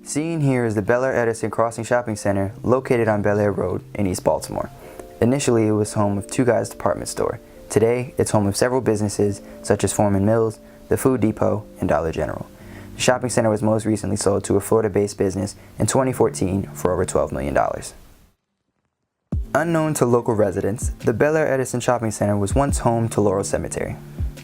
Seen here is the Bel Air Edison Crossing Shopping Center located on Bel Air Road in East Baltimore. Initially, it was home of Two Guys Department Store. Today, it's home of several businesses such as Foreman Mills, the Food Depot, and Dollar General. The shopping center was most recently sold to a Florida-based business in 2014 for over $12 million. Unknown to local residents, the Bel Air Edison Shopping Center was once home to Laurel Cemetery.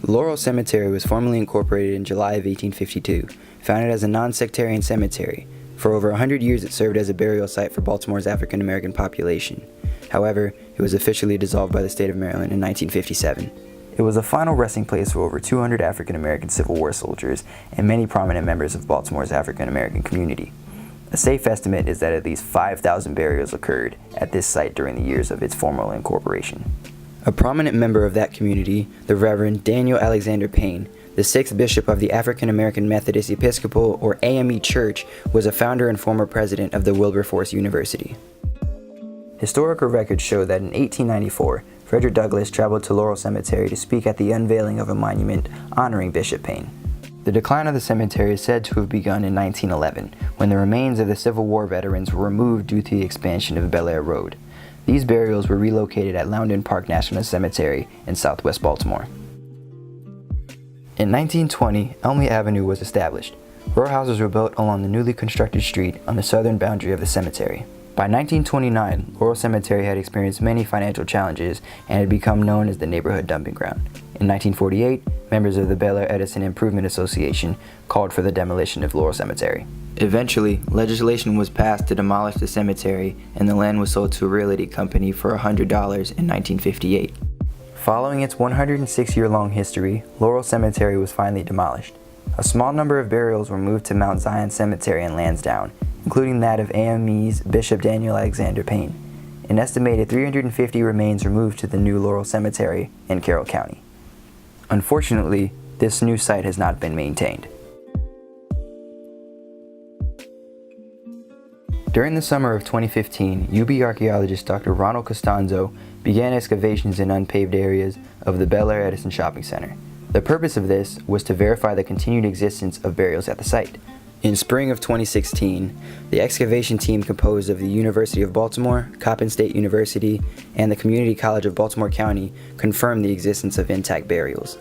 Laurel Cemetery was formally incorporated in July of 1852, founded as a non-sectarian cemetery. For over 100 years it served as a burial site for Baltimore's African American population. However, it was officially dissolved by the state of Maryland in 1957. It was a final resting place for over 200 African American Civil War soldiers and many prominent members of Baltimore's African American community. A safe estimate is that at least 5,000 burials occurred at this site during the years of its formal incorporation. A prominent member of that community, the Reverend Daniel Alexander Payne, the 6th Bishop of the African American Methodist Episcopal or AME Church, was a founder and former president of the Wilberforce University. Historical records show that in 1894, Frederick Douglass traveled to Laurel Cemetery to speak at the unveiling of a monument honoring Bishop Payne. The decline of the cemetery is said to have begun in 1911, when the remains of the Civil War veterans were removed due to the expansion of Bel Air Road. These burials were relocated at Loudon Park National Cemetery in southwest Baltimore. In 1920, Elmley Avenue was established. Row houses were built along the newly constructed street on the southern boundary of the cemetery. By 1929, Laurel Cemetery had experienced many financial challenges and had become known as the neighborhood dumping ground. In 1948, members of the Bel Air Edison Improvement Association called for the demolition of Laurel Cemetery. Eventually, legislation was passed to demolish the cemetery, and the land was sold to a realty company for $100 in 1958. Following its 106-year-long history, Laurel Cemetery was finally demolished. A small number of burials were moved to Mount Zion Cemetery in Lansdowne, including that of AME's Bishop Daniel Alexander Payne. An estimated 350 remains were moved to the new Laurel Cemetery in Carroll County. Unfortunately, this new site has not been maintained. During the summer of 2015, UB archaeologist Dr. Ronald Costanzo began excavations in unpaved areas of the Bel Air Edison Shopping Center. The purpose of this was to verify the continued existence of burials at the site. In spring of 2016, the excavation team composed of the University of Baltimore, Coppin State University, and the Community College of Baltimore County confirmed the existence of intact burials.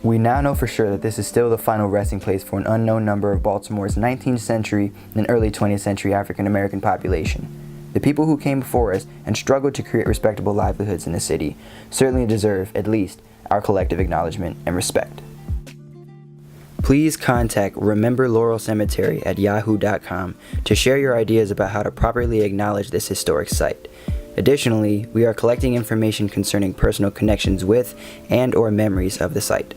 We now know for sure that this is still the final resting place for an unknown number of Baltimore's 19th century and early 20th century African American population. The people who came before us and struggled to create respectable livelihoods in the city certainly deserve, at least, our collective acknowledgement and respect. Please contact rememberlaurelcemetery@yahoo.com to share your ideas about how to properly acknowledge this historic site. Additionally, we are collecting information concerning personal connections with and/or memories of the site.